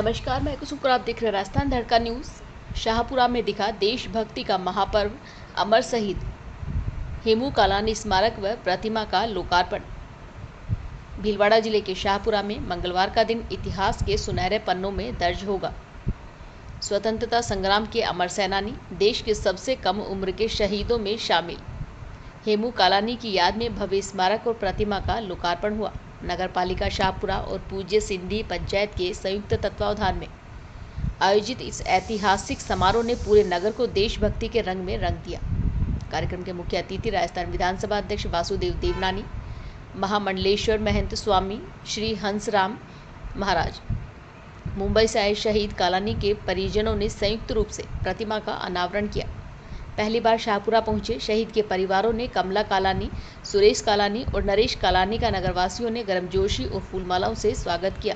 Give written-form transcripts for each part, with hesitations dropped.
नमस्कार, मैं कुसुम, आप देख रहे हैं राजस्थान धड़का न्यूज़। शाहपुरा में दिखा देशभक्ति का महापर्व अमर शहीद हेमू कालानी स्मारक व प्रतिमा का लोकार्पण। भीलवाड़ा जिले के शाहपुरा में मंगलवार का दिन इतिहास के सुनहरे पन्नों में दर्ज होगा। स्वतंत्रता संग्राम के अमर सेनानी, देश के सबसे कम उम्र के शहीदों में शामिल हेमू कालानी की याद में भव्य स्मारक और प्रतिमा का लोकार्पण हुआ। नगर पालिका शाहपुरा और पूज्य सिंधी पंचायत के संयुक्त तत्वावधान में आयोजित इस ऐतिहासिक समारोह ने पूरे नगर को देशभक्ति के रंग में रंग दिया। कार्यक्रम के मुख्य अतिथि राजस्थान विधानसभा अध्यक्ष वासुदेव देवनानी, महामंडलेश्वर महंत स्वामी श्री हंसराम महाराज, मुंबई से आए शहीद कालानी के परिजनों ने संयुक्त रूप से प्रतिमा का अनावरण किया। पहली बार शाहपुरा पहुंचे शहीद के परिवारों ने कमला कालानी, सुरेश कालानी और नरेश कालानी का नगरवासियों ने गर्मजोशी और फूलमालाओं से स्वागत किया।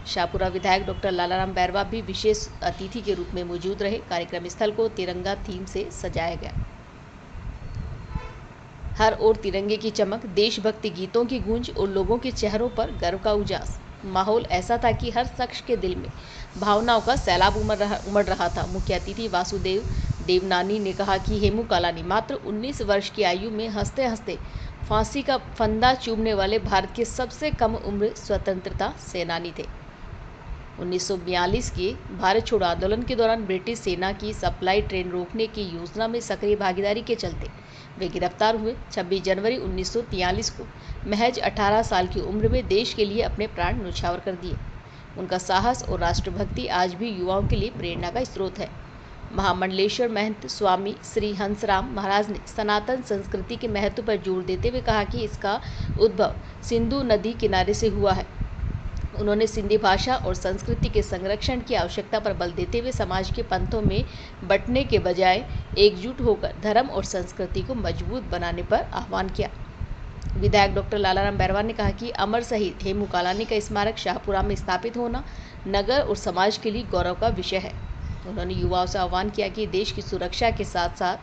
शाहपुरा विधायक डॉक्टर लालाराम बैरवा भी विशेष अतिथि के रूप में मौजूद रहे। कार्यक्रम स्थल को तिरंगा थीम से सजाया गया। हर ओर तिरंगे की चमक, देशभक्ति गीतों की गूंज और लोगों के चेहरों पर गर्व का उजास। माहौल ऐसा था कि हर शख्स के दिल में भावनाओं का सैलाब उमड़ रहा था। मुख्य अतिथि वासुदेव देवनानी ने कहा कि हेमू कालानी मात्र 19 वर्ष की आयु में हंसते हंसते फांसी का फंदा चूमने वाले भारत के सबसे कम उम्र स्वतंत्रता सेनानी थे। 1942 के भारत छोड़ो आंदोलन के दौरान ब्रिटिश सेना की सप्लाई ट्रेन रोकने की योजना में सक्रिय भागीदारी के चलते वे गिरफ्तार हुए। 26 जनवरी 1943 को महज 18 साल की उम्र में देश के लिए अपने प्राण न्यौछावर कर दिए। उनका साहस और राष्ट्रभक्ति आज भी युवाओं के लिए प्रेरणा का स्रोत है। महामंडलेश्वर महंत स्वामी श्री हंसराम महाराज ने सनातन संस्कृति के महत्व पर जोर देते हुए कहा कि इसका उद्भव सिंधु नदी किनारे से हुआ है। उन्होंने सिंधी भाषा और संस्कृति के संरक्षण की आवश्यकता पर बल देते हुए समाज के पंथों में बंटने के बजाय एकजुट होकर धर्म और संस्कृति को मजबूत बनाने पर आह्वान किया। विधायक डॉक्टर लालाराम बैरवा ने कहा कि अमर शहीद हेमू कालानी का स्मारक शाहपुरा में स्थापित होना नगर और समाज के लिए गौरव का विषय है। उन्होंने युवाओं से आह्वान किया कि देश की सुरक्षा के साथ साथ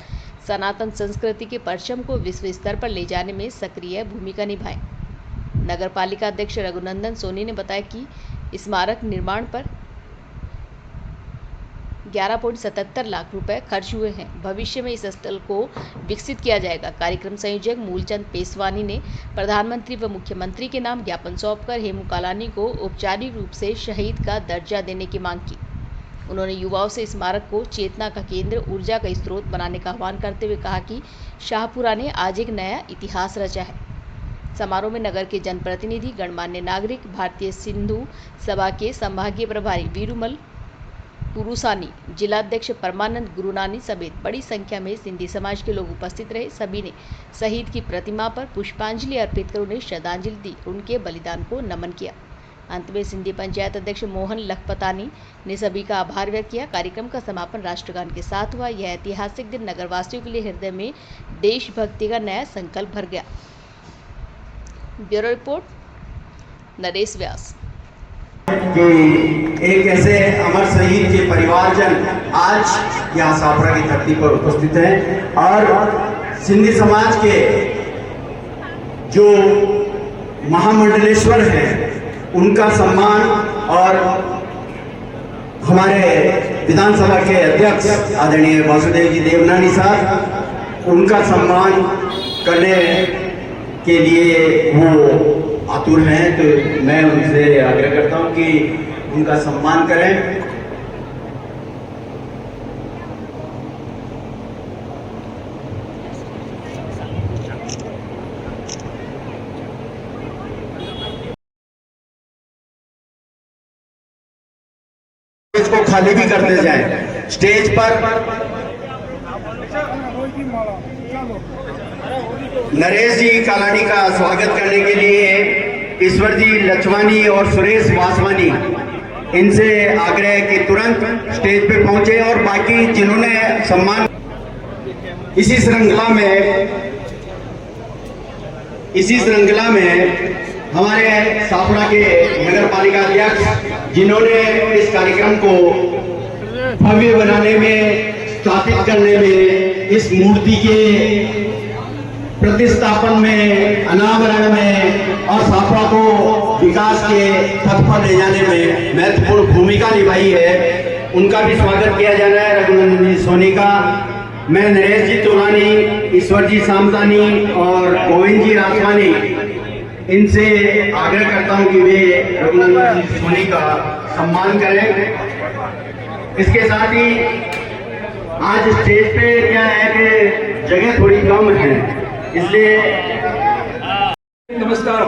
सनातन संस्कृति के परचम को विश्व स्तर पर ले जाने में सक्रिय भूमिका निभाएं। नगर पालिका अध्यक्ष रघुनंदन सोनी ने बताया कि स्मारक निर्माण पर 11.77 लाख रुपए खर्च हुए हैं। भविष्य में इस स्थल को विकसित किया जाएगा। कार्यक्रम संयोजक मूलचंद पेसवानी ने प्रधानमंत्री व मुख्यमंत्री के नाम ज्ञापन सौंपकर हेमू कालानी को औपचारिक रूप से शहीद का दर्जा देने की मांग की। उन्होंने युवाओं से स्मारक को चेतना का केंद्र, ऊर्जा का स्रोत बनाने का आह्वान करते हुए कहा कि शाहपुरा ने आज एक नया इतिहास रचा है। समारोह में नगर के जनप्रतिनिधि, गणमान्य नागरिक, भारतीय सिंधु सभा के संभागीय प्रभारी वीरूमल पुरुसानी, जिलाध्यक्ष परमानंद गुरुनानी समेत बड़ी संख्या में सिंधी समाज के लोग उपस्थित रहे। सभी ने शहीद की प्रतिमा पर पुष्पांजलि अर्पित कर उन्हें श्रद्धांजलि दी, उनके बलिदान को नमन किया। अंत में सिंधी पंचायत अध्यक्ष मोहन लखपतानी ने सभी का आभार व्यक्त किया। कार्यक्रम का समापन राष्ट्रगान के साथ हुआ। यह ऐतिहासिक दिन नगरवासियों के लिए हृदय में देशभक्ति का नया संकल्प भर गया। ब्यूरो रिपोर्ट, नरेश व्यास। कि एक ऐसे अमर शहीद के परिवारजन आज यहाँ शाहपुरा की धरती पर उपस्थित हैं और सिंधी समाज के जो महामंडलेश्वर हैं उनका सम्मान और हमारे विधानसभा के अध्यक्ष आदरणीय वासुदेव जी देवनानी साहब, उनका सम्मान करने के लिए वो आतुर हैं। तो मैं उनसे आग्रह करता हूं कि उनका सम्मान करें। स्टेज को खाली भी करते जाएं। स्टेज पर नरेश जी कालानी का स्वागत करने के लिए ईश्वर जी लचवानी और सुरेश वासवानी, इनसे आग्रह कि तुरंत स्टेज पे पहुंचे और बाकी जिन्होंने सम्मान इसी श्रृंखला में हमारे शाहपुरा के नगर पालिका अध्यक्ष जिन्होंने इस कार्यक्रम को भव्य बनाने में, स्थापित करने में, इस मूर्ति के प्रतिस्थापन में, अनावरण में और साफरा को विकास के पथ पर ले जाने में महत्वपूर्ण भूमिका निभाई है, उनका भी स्वागत किया जाना है। रघुनंदन जी सोनी का मैं नरेश जी तुरानी, ईश्वर जी सामतानी और गोविंद जी रासवानी इनसे आग्रह करता हूं कि वे रघुनंदन जी सोनी का सम्मान करें। इसके साथ ही आज स्टेज पे क्या है कि जगह थोड़ी कम है, इसलिए नमस्कार।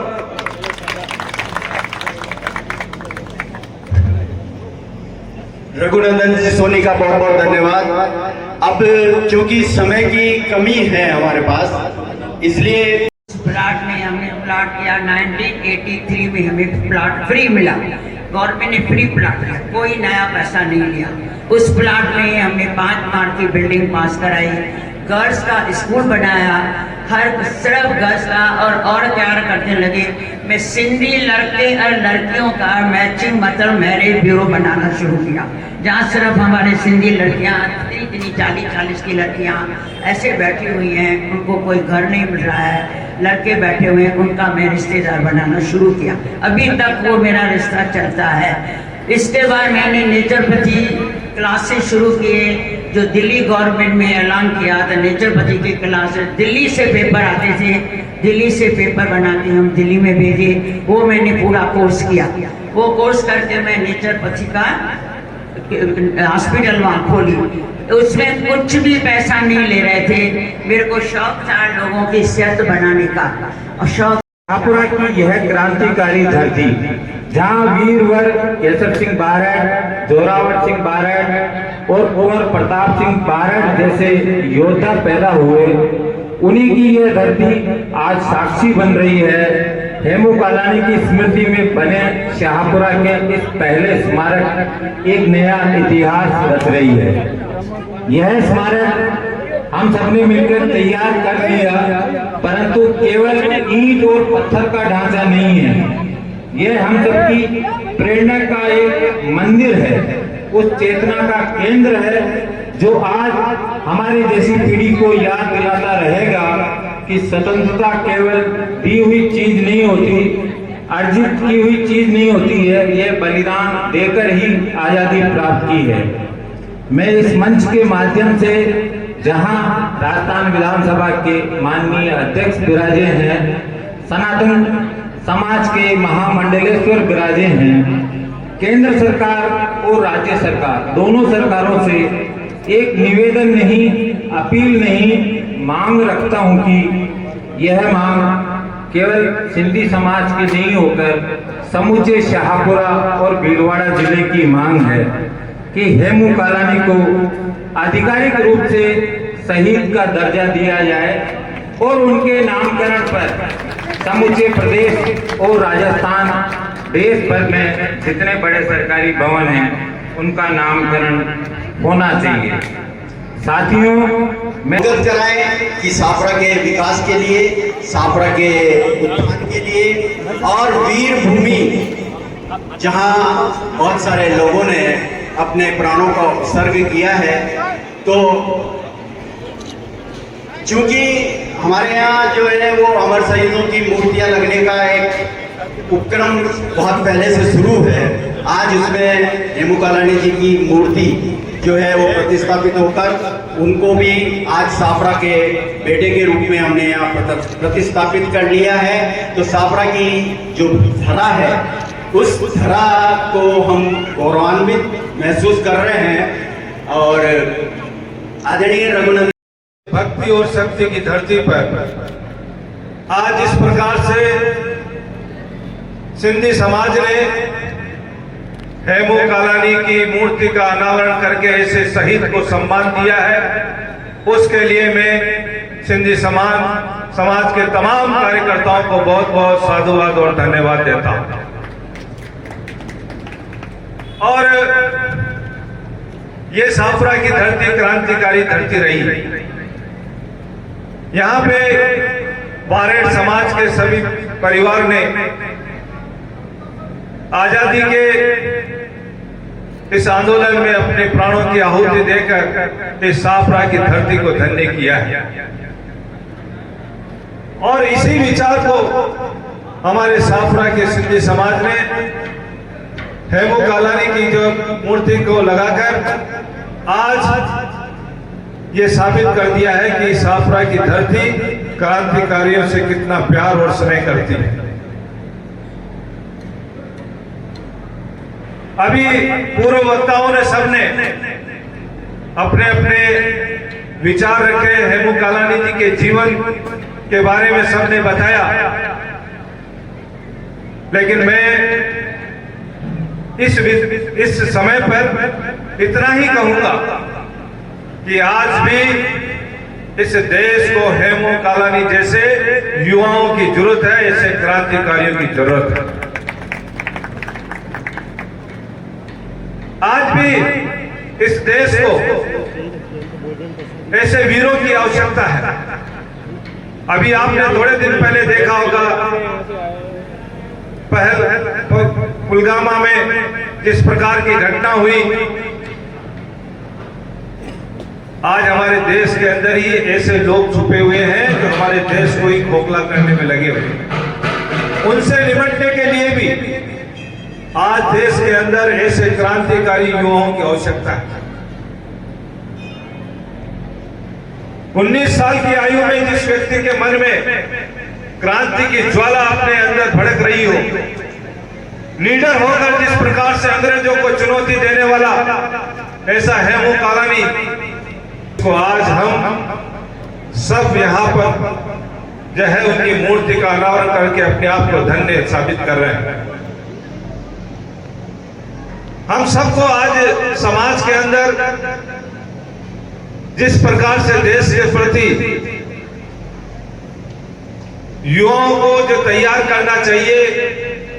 रघुनंदन जी सोनी का बहुत बहुत धन्यवाद। अब क्योंकि समय की कमी है हमारे पास, इसलिए प्लाट में हमने प्लाट किया। 1983 में हमें प्लाट फ्री मिला, गवर्नमेंट ने फ्री प्लाट दिया, कोई नया पैसा नहीं लिया। उस प्लाट में हमने 5 माड़ की बिल्डिंग पास कराई, गर्ल्स का स्कूल बनाया, हर सिर्फ गर्ल्स का, और प्यार करने लगे। मैं सिंधी लड़के और लड़कियों का मैचिंग मतलब मैरिज ब्यूरो बनाना शुरू किया, जहाँ सिर्फ हमारे सिंधी लड़कियाँ इतनी 40-40 की लड़कियाँ ऐसे बैठी हुई हैं, उनको कोई घर नहीं मिल रहा है, लड़के बैठे हुए हैं, उनका मैं रिश्तेदार बनाना शुरू किया। अभी तक वो मेरा रिश्ता चलता है। इसके बाद मैंने नेचुरोपैथी क्लासेस शुरू किए, जो दिल्ली गवर्नमेंट में ऐलान किया था। नेचुरोपैथी की क्लासेस दिल्ली से पेपर आते थे, दिल्ली से पेपर बना के हम दिल्ली में भेजे, वो मैंने पूरा कोर्स किया। वो कोर्स करके मैं नेचुरोपैथी का हॉस्पिटल वहाँ खोली। उसमें कुछ भी पैसा नहीं ले रहे थे, मेरे को शौक था लोगों की सेहत बनाने का और शौक। शाहपुरा की यह क्रांतिकारी धरती, जहाँ वीरवर केसर सिंह बारड़, जोरावर सिंह बारड़ और कुंवर प्रताप सिंह बारड़ जैसे योद्धा पैदा हुए, उन्हीं की यह धरती आज साक्षी बन रही है। हेमू कालानी की स्मृति में बने शाहपुरा के इस पहले स्मारक एक नया इतिहास रच रही है। यह स्मारक हम सबने मिलकर तैयार कर लिया, परंतु केवल ईंट और पत्थर का ढांचा नहीं है, यह हम सबकी प्रेरणा का एक मंदिर है, उस चेतना का केंद्र है जो आज हमारी जैसी पीढ़ी को याद दिलाता रहेगा कि स्वतंत्रता केवल दी हुई चीज नहीं होती, अर्जित की हुई चीज नहीं होती है, यह बलिदान देकर ही आजादी प्राप्त की है। मैं इस मंच के माध्यम से, जहां राजस्थान विधानसभा के माननीय अध्यक्ष विराजे हैं, सनातन समाज के महामंडलेश्वर विराजे हैं, केंद्र सरकार और राज्य सरकार दोनों सरकारों से एक निवेदन नहीं, अपील नहीं, मांग रखता हूं कि यह मांग केवल सिंधी समाज की नहीं होकर समूचे शाहपुरा और भीलवाड़ा जिले की मांग है कि हेमू कालानी को आधिकारिक रूप से शहीद का दर्जा दिया जाए और उनके नामकरण पर समूचे प्रदेश और राजस्थान देश भर में जितने बड़े सरकारी भवन हैं उनका नामकरण होना चाहिए। साथियों, मैं मदद कराएं कि साफरा के विकास के लिए, साफरा के उत्थान के लिए और वीर भूमि जहां बहुत सारे लोगों ने अपने प्राणों का उत्सर्ग किया है, तो चूंकि हमारे यहाँ जो है वो अमर शहीदों की मूर्तियां लगने का एक उपक्रम बहुत पहले से शुरू है। आज उसमें हेमू कालानी जी की मूर्ति जो है वो प्रतिस्थापित होकर उनको भी आज साफरा के बेटे के रूप में हमने यहाँ प्रतिस्थापित कर लिया है। तो साफरा की जो धरा है उस धरा को हम गौरवान्वित महसूस कर रहे हैं। और आदरणीय रघुनंदन, भक्ति और शक्ति की धरती पर आज इस प्रकार से सिंधी समाज ने हेमू कालानी की मूर्ति का अनावरण करके ऐसे शहीद को सम्मान दिया है, उसके लिए मैं सिंधी समाज के तमाम कार्यकर्ताओं को बहुत बहुत साधुवाद और धन्यवाद देता हूं। और ये साफरा की धरती क्रांतिकारी धरती रही। यहाँ पे बारेड़ समाज के सभी परिवार ने आजादी के इस आंदोलन में अपने प्राणों की आहुति देकर इस साफरा की धरती को धन्य किया है। और इसी विचार को हमारे साफरा के सिंधी समाज ने हेमू कालानी की जो मूर्ति को लगाकर आज ये साबित कर दिया है कि साफरा की धरती क्रांतिकारियों से कितना प्यार और स्नेह करती है। अभी पूर्व वक्ताओं ने सबने अपने अपने विचार रखे, हेमू कालानी जी के जीवन के बारे में सबने बताया, लेकिन मैं इस समय पर इतना ही कहूंगा कि आज भी इस देश को हेमू कालानी जैसे युवाओं की जरूरत है, ऐसे क्रांतिकारियों की जरूरत है। आज भी इस देश को ऐसे वीरों की आवश्यकता है। अभी आपने थोड़े दिन पहले देखा होगा पुलवामा में जिस प्रकार की घटना हुई, आज हमारे देश के अंदर ही ऐसे लोग छुपे हुए हैं जो हमारे देश को ही खोखला करने में लगे हुए हैं। उनसे निपटने के लिए भी आज देश के अंदर ऐसे क्रांतिकारी युवाओं की आवश्यकता है। 19 साल की आयु में जिस व्यक्ति के मन में क्रांति की ज्वाला अपने अंदर भड़क रही हो, लीडर होकर जिस प्रकार से अंग्रेजों को चुनौती देने वाला ऐसा हेमू कालानी को आज हम सब यहाँ पर जो है उनकी मूर्ति का अनावरण करके अपने आप को धन्य साबित कर रहे हैं। हम सबको आज समाज के अंदर जिस प्रकार से देश के प्रति युवाओं को जो तैयार करना चाहिए,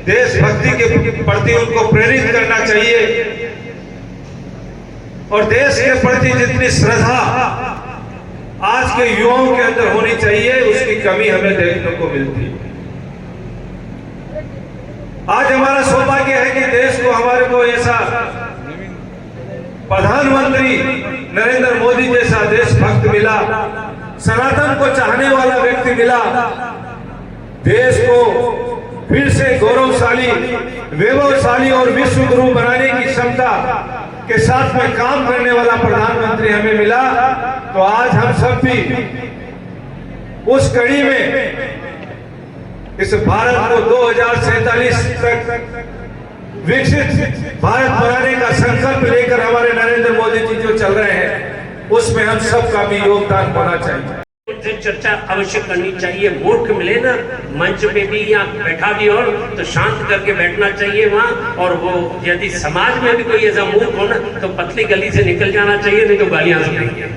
देशभक्ति के प्रति उनको प्रेरित करना चाहिए और देश के प्रति जितनी श्रद्धा आज के युवाओं के अंदर होनी चाहिए, उसकी कमी हमें देखने को मिलती है। आज हमारा सौभाग्य है कि देश को हमारे को ऐसा प्रधानमंत्री नरेंद्र मोदी जैसा देशभक्त मिला, सनातन को चाहने वाला व्यक्ति मिला, देश को फिर से गौरवशाली, वैभवशाली और विश्व गुरु बनाने की क्षमता के साथ में काम करने वाला प्रधानमंत्री हमें मिला। तो आज हम सब भी उस कड़ी में इस भारत को 2047 तक विकसित भारत बनाने का संकल्प लेकर हमारे नरेंद्र मोदी जी जो चल रहे हैं, उसमें हम सबका भी योगदान होना चाहिए। उनसे चर्चा अवश्य करनी चाहिए। मूर्ख मिले ना मंच पे भी या बैठा भी और तो शांत करके बैठना चाहिए वहाँ। और वो यदि समाज में भी कोई ऐसा मूर्ख हो ना तो पतली गली से निकल जाना चाहिए, नहीं तो गालियां सुनेंगे।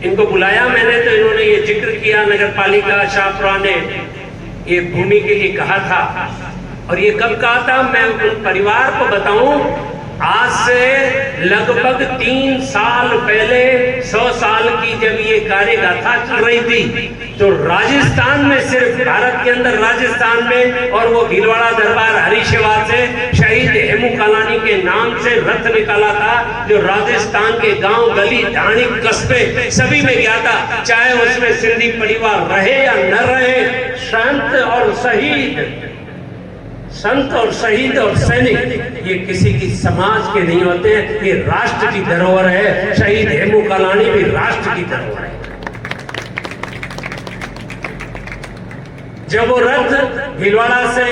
इनको बुलाया मैंने तो इन्होंने ये जिक्र किया, नगर पालिका शाहपुरा ने ये भूमि के लिए कहा था। और ये कब कहा था मैं उन परिवार को बताऊं, आज से लगभग 3 साल पहले 100 साल की जब ये कार्यगाथा चल रही थी तो राजस्थान में, सिर्फ भारत के अंदर राजस्थान में, और वो भीलवाड़ा दरबार हरिशेवार से शहीद हेमू कालानी के नाम से रथ निकाला था, जो राजस्थान के गांव गली ढाणी कस्बे सभी में गया था, चाहे उसमें सिंधी परिवार रहे या न रहे। संत और शहीद और सैनिक ये किसी की समाज के नहीं होते, ये राष्ट्र की धरोहर है। शहीद हेमू कालानी भी राष्ट्र की धरोहर है। जब वो रथ भीलवाड़ा से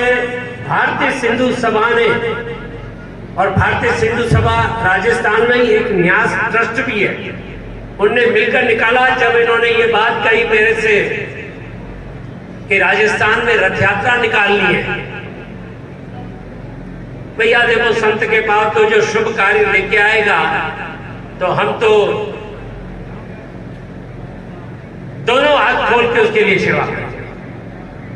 भारतीय सिंधु सभा ने, और भारतीय सिंधु सभा राजस्थान में ही एक न्यास ट्रस्ट भी है, उनने मिलकर निकाला। जब इन्होंने ये बात कही मेरे से कि राजस्थान में रथ यात्रा निकालनी है, भैया देखो संत के पास तो जो शुभ कार्य लेके आएगा तो हम तो दोनों हाथ खोल के उसके लिए सेवा करें।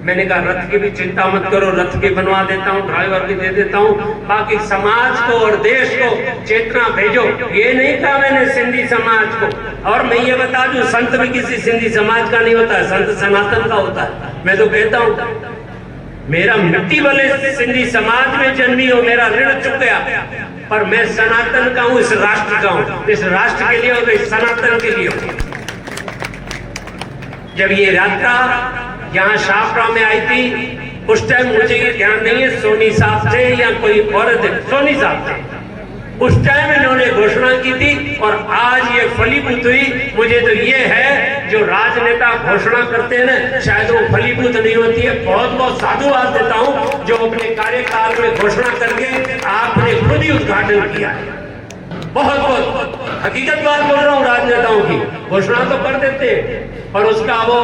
मैंने कहा रथ की भी चिंता मत करो, रथ भी बनवा देता हूँ, ड्राइवर भी दे देता हूँ, बाकी समाज को और देश को चेतना भेजो। ये नहीं कहा मैंने सिंधी समाज को। और मैं ये बता दूं, संत भी किसी सिंधी समाज का नहीं होता है, संत सनातन का होता है। मैं तो कहता हूँ मेरा मिट्टी वाले सिंधी समाज में जन्मी हो, मेरा ऋण चुक गया, पर मैं सनातन का हूँ, इस राष्ट्र का हूँ। इस राष्ट्र के लिए हो तो इस सनातन के लिए हो। जब ये यात्रा यहाँ शाहपुरा में आई थी, उस टाइम मुझे ये ध्यान नहीं है सोनी साहब थे या कोई औरत, सोनी साहब थे, उस टाइम इन्होंने घोषणा की थी और आज ये फलीभूत हुई। मुझे तो ये है जो राजनेता घोषणा करते हैं ना, शायद वो फलीभूत नहीं होती है। बहुत बहुत साधुवाद देता हूँ जो अपने कार्यकाल में घोषणा करके आपने खुद ही उद्घाटन किया है। बहुत बहुत हकीकत बात बोल रहा हूँ, राजनेताओं की घोषणा तो कर देते हैं और उसका वो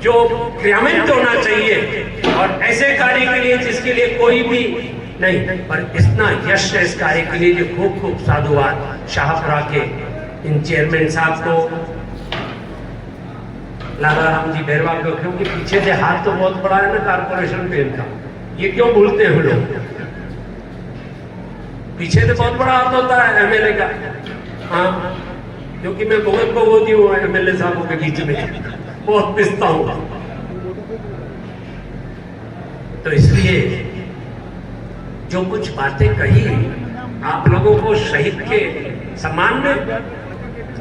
जो क्रियान्वित होना चाहिए और ऐसे कार्य के लिए जिसके लिए कोई भी नहीं, पर इतना यश है इस कार्य के लिए जो खूब खूब साधुवाद शाहपुरा के इन चेयरमैन साहब को, लाला राम जी बैरवा को, क्योंकि पीछे से हाथ तो बहुत बड़ा है ना कारपोरेशन पे इनका, ये क्यों भूलते हैं हम लोग, पीछे से बहुत बड़ा हाथ होता है एमएलए का। हाँ, क्योंकि मैं बहुत भगवती हूँ एमएलए साहबों के बीच में, बहुत पिसता हूँ, तो इसलिए जो कुछ बातें कही आप लोगों को शहीद के सम्मान में,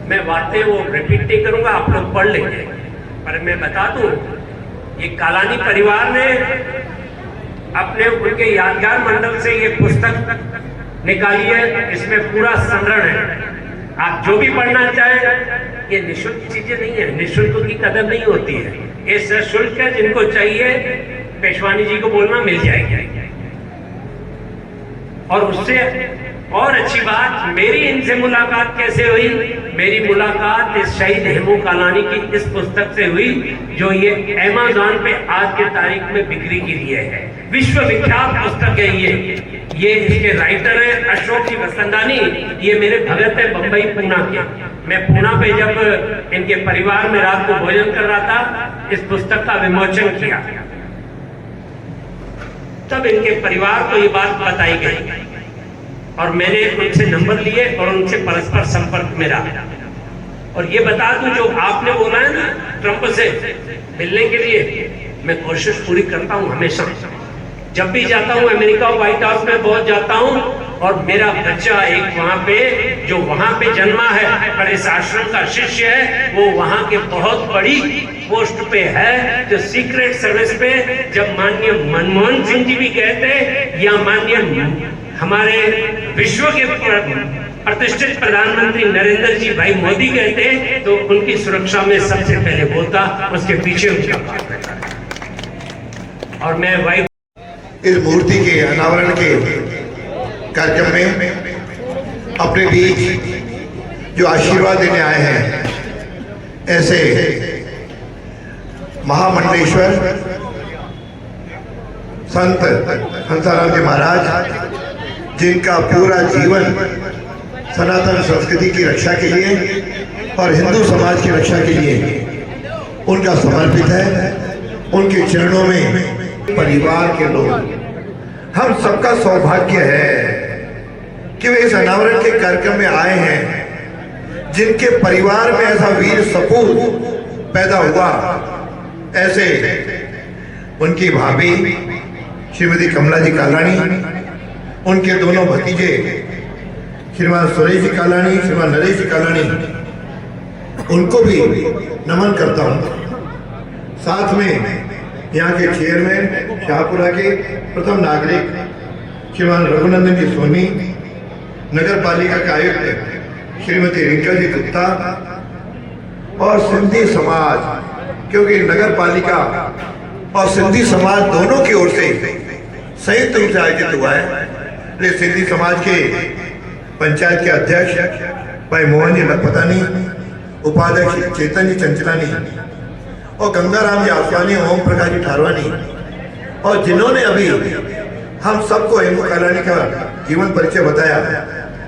मैं बातें वो रिपीट नहीं करूंगा, आप लोग पढ़ लेंगे। पर मैं बता दूं, ये कालानी परिवार ने अपने उनके यादगार मंडल से ये पुस्तक निकाली है, इसमें पूरा संग्रहण है। आप जो भी पढ़ना चाहें, ये निःशुल्क चीजें नहीं है, निःशुल्क की कदर नहीं होती है, ये सशुल्क है। जिनको चाहिए पेशवानी जी को बोलना, मिल जाएगी। और उससे और अच्छी बात, मेरी इनसे मुलाकात कैसे हुई? मेरी मुलाकात इस शहीद हेमू कालानी की इस पुस्तक से हुई, जो ये अमेज़न पे आज के तारीख में बिक्री के लिए है। विश्व विख्यात पुस्तक है ये इसके राइटर है अशोक जी वसंदानी, ये मेरे भगत है बंबई पूना के। मैं पूना पे जब इनके परिवार में रात को भोजन कर रहा था, इस पुस्तक का विमोचन किया, तब इनके परिवार को ये बात बताई गई और मैंने उनसे नंबर लिए और उनसे परस्पर संपर्क में रहा। और ये बता दूं, जो आपने बोला है ना ट्रंप से मिलने के लिए, मैं कोशिश पूरी करता हूं हमेशा। जब भी जाता हूं अमेरिका व्हाइट हाउस में बहुत जाता हूं, और मेरा बच्चा एक वहां पे जो वहां पे जन्मा है पर इस आश्रम का शिष्य है, वो वहां के बहुत बड़ी पोस्ट पे है, जो सीक्रेट सर्विस पे। जब माननीय मनमोहन सिंह जी भी गए थे या माननीय हमारे विश्व के प्रतिष्ठित प्रधानमंत्री नरेंद्र जी भाई मोदी गए थे, तो उनकी सुरक्षा में सबसे पहले वो था, उसके पीछे उनका बात रहता। और मैं भाई इस मूर्ति के अनावरण के कार्यक्रम में अपने बीच जो आशीर्वाद देने आए हैं, ऐसे महामंडलेश्वर संत हंसाराम जी महाराज, जिनका पूरा जीवन सनातन संस्कृति की रक्षा के लिए और हिंदू समाज की रक्षा के लिए उनका समर्पित है, उनके चरणों में परिवार के लोग, हम सबका सौभाग्य है कि वे इस अनावरण के कार्यक्रम में आए हैं, जिनके परिवार में ऐसा वीर सपूत पैदा हुआ। ऐसे उनकी भाभी श्रीमती कमला जी कालानी, उनके दोनों भतीजे श्रीमान सुरेश जी कालानी, श्रीमान नरेश जी कालानी, उनको भी नमन करता हूँ। साथ में यहाँ के चेयरमैन शाहपुरा के प्रथम नागरिक श्रीमान रघुनंदन जी सोनी, नगर पालिका के आयुक्त श्रीमती रिंकल जी गुप्ता और सिंधी समाज, क्योंकि नगर पालिका और सिंधी समाज दोनों की ओर से संयुक्त रूप से आयोजित हुआ है। सिंधी समाज के पंचायत के अध्यक्ष भाई मोहन जी लखपतानी, उपाध्यक्ष चेतन जी चंचलानी और गंगाराम जी आसवानी, ओम प्रकाश जी ठारवानी, और जिन्होंने अभी हम सबको हेमू कालानी का जीवन परिचय बताया,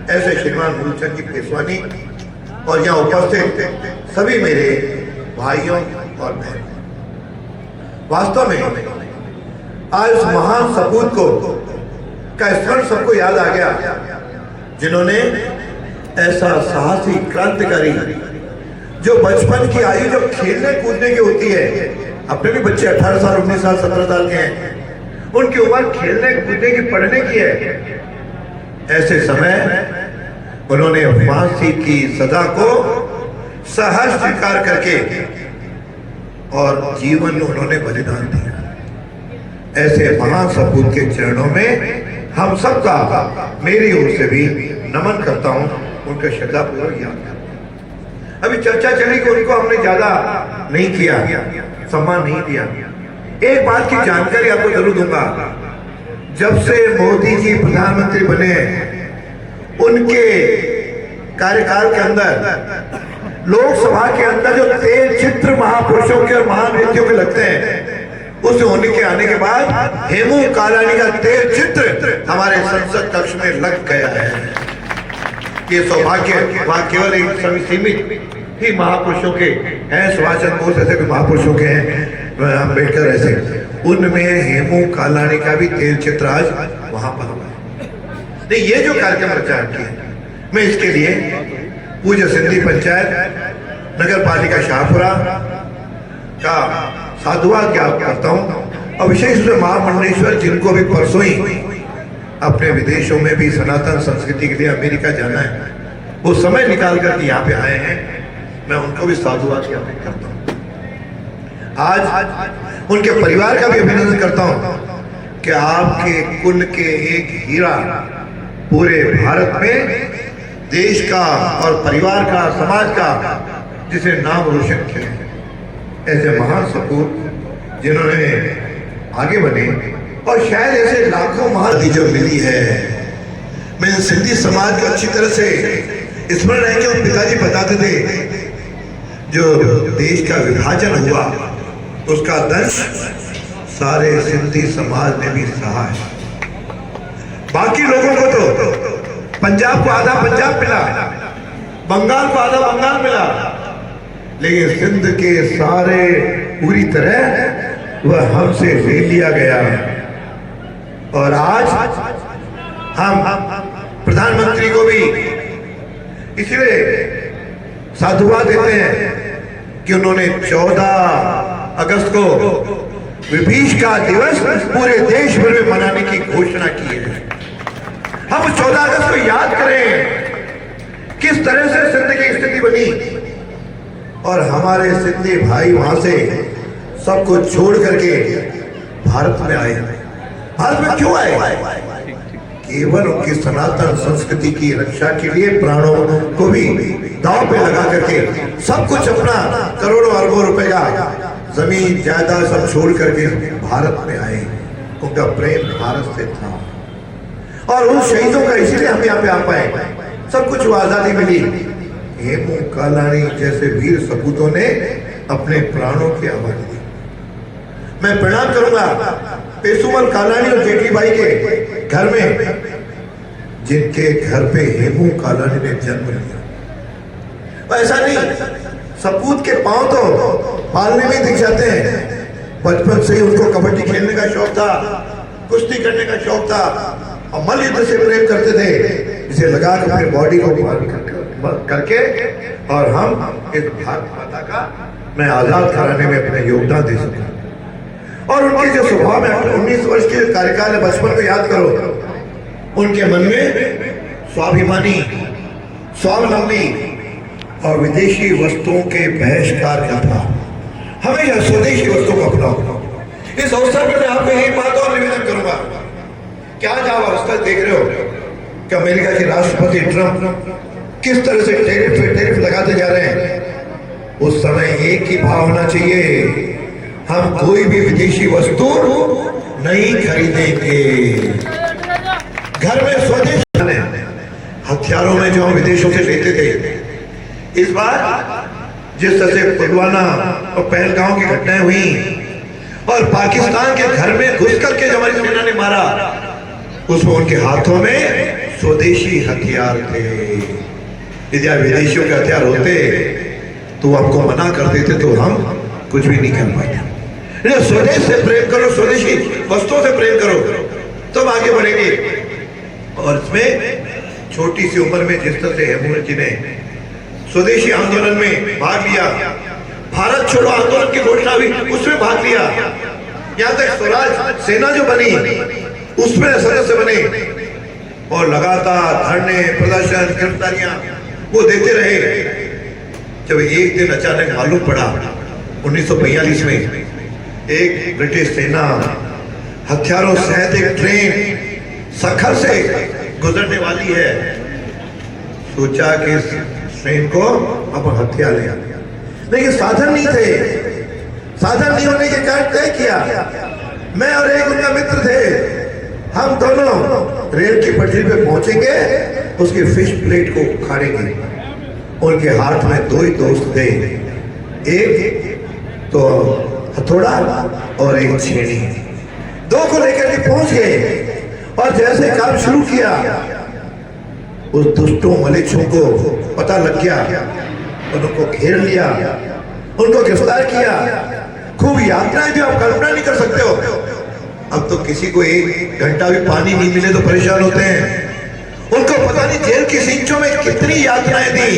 ऐसे श्रीमान मूलचंद जी पेशवानी, और यहाँ उपस्थित सभी मेरे भाइयों और बहनों। वास्तव में आज उस महान सपूत को का स्मरण सबको याद आ गया, जिन्होंने ऐसा साहसी क्रांतिकारी, जो बचपन की आयु जब खेलने कूदने की होती है, अपने भी बच्चे 18 साल 19 साल 17 साल के हैं, उनकी उम्र खेलने कूदने की पढ़ने की है, ऐसे समय उन्होंने फांसी की सजा को सहर्ष स्वीकार करके और जीवन उन्होंने बलिदान दिया। ऐसे महान सपूत के चरणों में हम सबका मेरी ओर से भी नमन करता हूं, उनका श्रद्धापूर्वक याद करता हूं। अभी चर्चा चली कि उनको हमने ज्यादा नहीं किया, सम्मान नहीं दिया। एक बात की जानकारी आपको जरूर दूंगा, जब से मोदी जी प्रधानमंत्री बने उनके कार्यकाल के अंदर लोकसभा के अंदर जो 13 चित्र महापुरुषों के और महान व्यक्तियों के लगते हैं, उस होने के आने के बाद हेमू कालानी का 13 चित्र हमारे संसद कक्ष में लग गया है। ये सौभाग्य वहां केवल एक सीमित ही महापुरुषों के हैं, सुभाष चंद्र बोस ऐसे कोई महापुरुषों के हैं, अम्बेडकर ऐसे, उनमें हेमू कालानी का भी 13 चित्र आज वहां पर हुआ। नहीं, ये जो कार्यक्रम रचा किया, मैं इसके लिए पूज्य सिंधी पंचायत नगर पालिका शाहपुरा का साधुवाद ज्ञापन करता हूं, और विशेष रूप से महामंडलेश्वर जिनको भी परसों ही अपने विदेशों में भी सनातन संस्कृति के लिए अमेरिका जाना है, वो समय निकाल कर यहाँ पे आए हैं, मैं उनको भी साधुवाद ज्ञापन करता हूँ। आज उनके परिवार का भी अभिनंदन करता हूँ कि आपके कुल के एक हीरा पूरे भारत में देश का और परिवार का, समाज का, जिसे नाम रोशन किया। ऐसे महान सपूत जिन्होंने आगे बढ़े, और शायद ऐसे लाखों महान जो मिली है। मैं सिंधी समाज को अच्छी तरह से स्मरण है कि उन पिताजी बताते थे, जो देश का विभाजन हुआ उसका दंश सारे सिंधी समाज ने भी सहा है। बाकी लोगों को तो पंजाब को आधा पंजाब मिला, बंगाल को आधा बंगाल मिला, लेकिन सिंध के सारे पूरी तरह वह हमसे ले लिया गया। और आज हम प्रधानमंत्री को भी इसलिए साधुवाद देते हैं कि उन्होंने 14 अगस्त को विभीषिका दिवस पूरे देश भर में मनाने की घोषणा की है। हम 14 अगस्त को याद करें किस तरह से सिंध की स्थिति बनी, और हमारे सिंधी भाई वहां से सब कुछ छोड़ करके भारत में आए। भारत में क्यों आए? केवल उनकी सनातन संस्कृति की रक्षा के लिए प्राणों को भी दांव पे लगा करके सब कुछ अपना करोड़ों अरबों रुपए का जमीन जायदाद सब छोड़ करके भारत में आए। उनका प्रेम भारत से था, और उन शहीदों का इसलिए हम यहाँ पे आ पाए, सब कुछ आजादी मिली। हेमू कालानी जैसे वीर सपूतों ने अपने प्राणों की आहुति दी। मैं प्रणाम करूंगा पेशुमल कालानी और जेठली बाई के घर में, जिनके घर पे हेमू कालानी ने जन्म लिया। ऐसा नहीं, सपूत के पांव तो पालने में दिख जाते हैं। बचपन से ही उनको कबड्डी खेलने का शौक था, कुश्ती करने का शौक था, और मल्ल युद्ध से प्रेम करते थे, इसे लगा कर अपनी बॉडी को करके, और हम इस भारत माता का मैं आजाद कराने में अपना योगदान दे सकूं। और उनके जो स्वभाव में 19 वर्ष के कार्यकाल है, बचपन को याद करो, उनके मन में स्वाभिमानी, स्वावलंबी और विदेशी वस्तुओं के बहिष्कार का था। हमेशा स्वदेशी वस्तुओं को अपनाओ। इस अवसर पर मैं आपको एक बात और निवेदन करूंगा कि आज आप अवस्था देख रहे हो कि अमेरिका के राष्ट्रपति ट्रंप किस तरह से टैरिफ लगाते जा रहे हैं। उस समय एक ही भाव होना चाहिए, हम कोई भी विदेशी वस्तु नहीं खरीदेंगे। घर में स्वदेशी हथियारों में जो हम विदेशों से लेते थे, इस बार जिस तरह से पुलवामा और पहलगांव की घटनाएं हुई, और पाकिस्तान के घर में घुस करके जो हमारी सेना ने मारा, उसमें उनके हाथों में स्वदेशी हथियार थे। यदि विदेशियों के हथियार होते तो आपको मना कर देते तो हम कुछ भी नहीं कर पाते। स्वदेश से प्रेम करो, स्वदेशी वस्तुओं से प्रेम करो, तब आगे बढ़ेंगे। और इसमें छोटी सी उम्र में जिस तरह से हेमू जी ने स्वदेशी आंदोलन में भाग लिया, भारत छोड़ो आंदोलन की घोषणा हुई, उसमें भाग लिया, यहाँ तक स्वराज सेना जो बनी उसमें सदस्य बने, और लगातार धरने, प्रदर्शन, गिरफ्तारियां वो देते रहे। जब एक दिन अचानक मालूम पड़ा 1942 में एक ब्रिटिश सेना हथियारों सहित एक ट्रेन सखर से गुजरने वाली है। सोचा कि इस ट्रेन को अपन हथियार ले आते, लेकिन साधन नहीं थे। साधन नहीं होने के कारण तय किया, मैं और एक उनका मित्र थे, हम दोनों रेल की पटरी पे पहुंचेंगे, उसकी फिश प्लेट को उखाड़ेंगे। उनके हाथ में दो ही दोस्त थे, एक तो हथौड़ा और एक छेनी। दो को लेकर के पहुंच गए और जैसे काम शुरू किया, उस दुष्टों मलिच्छों को पता लग गया, उनको घेर लिया, उनको गिरफ्तार किया। खूब यातनाएं जो आप कल्पना नहीं कर सकते हो। अब तो किसी को 1 घंटा भी पानी नहीं मिले तो परेशान होते हैं। उनको पता नहीं जेल की सींचों में कितनी यातनाएं दी,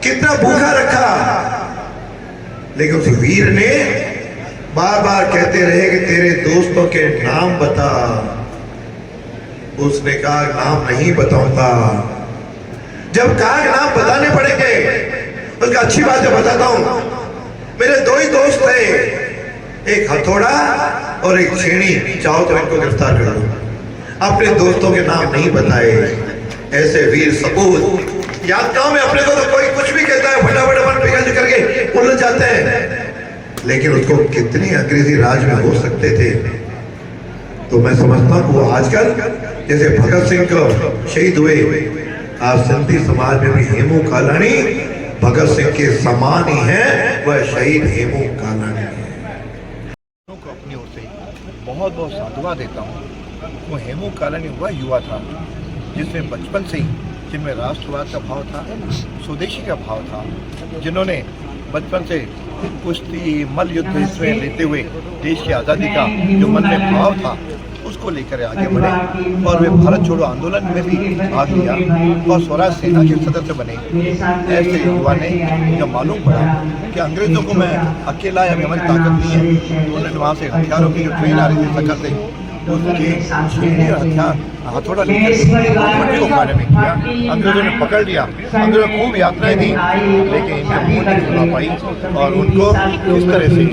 कितना भूखा रखा, लेकिन उस वीर ने बार बार कहते रहे कि तेरे दोस्तों के नाम बता। उसने कहा नाम नहीं बताऊंगा। जब कहा नाम बताने पड़ेंगे, उसका अच्छी बात है बताता हूं। मेरे दो ही दोस्त थे, एक हथौड़ा और एक छेनी, चाहो तो इनको गिरफ्तार कर लो। अपने दोस्तों के नाम नहीं बताए। ऐसे वीर सपूत यात्राओं में अपने को तो कोई कुछ भी कहता है, फटाफट अपन पिघल करके उलझ जाते हैं, लेकिन उसको कितनी अंग्रेजी राज में हो सकते थे। तो मैं समझता हूँ वो आजकल जैसे भगत सिंह को शहीद हुए, आज सिंधी समाज में भी हेमू कालानी भगत सिंह के समान ही है, वह शहीद हेमू कालानी है। को अपनी ओर से बहुत बहुत साधुवाद देता हूँ। वो हेमू कालानी वह युवा था जिसने बचपन से ही, जिनमें राष्ट्रवाद का भाव था, स्वदेशी का भाव था, जिन्होंने बचपन से कुश्ती मल्ल युद्ध इसमें लेते हुए देश की आज़ादी का जो मन में भाव था उसको लेकर आगे बढ़े और वे भारत छोड़ो आंदोलन में भी भाग लिया और स्वराज सेना के सदस्य बने। ऐसे युवा ने जब मालूम पड़ा कि अंग्रेज़ों को मैं अकेला या हमारी ताकत नहीं है, तो उन्होंने वहाँ से हथियारों की जो ट्रेन आ रही थी सकर से, उसके छेनी और हथियार हथौड़ा लेकर पटरी को उखाड़ने में किया। अंग्रेजों ने पकड़ लिया, अंग्रेजों ने खूब यात्राएं दी, लेकिन इनका मुंह नहीं खुला पाई और उनको इस तरह से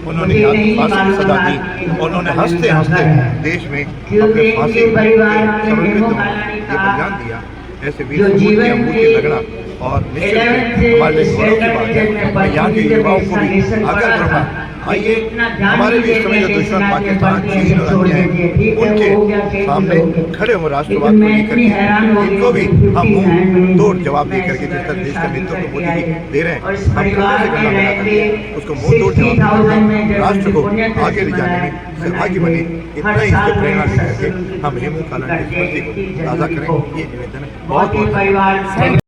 उन्होंने फांसी की सजा दी और उन्होंने हंसते हंसते देश में अपने फांसी समर्पित ये बलिदान दिया। ऐसे वीर सपूत की मूर्ति लगना और निश्चित हमारे लिए गौरव की बात है। मैं यहाँ के युवाओं को भी आग्रह करूँगा, आइए हमारे भी इस समय जो दुश्मन पाकिस्तान चीन और अन्य हैं, उनके सामने खड़े हो राष्ट्रवाद को लेकर के, इनको भी हम मुंह तोड़ जवाब दे करके, जिस तरह देश का नेतृत्व मोदी जी दे रहे हैं, हम कंधे से कंधा मिला करके उसको मुंह तोड़ जवाब राष्ट्र को आगे ले जाने में सहभागी बने। इतना ही इससे प्रेरणा लेकर के हम हेमू कालानी की स्मृति को ताज़ा करें, ये निवेदन है। बहुत बहुत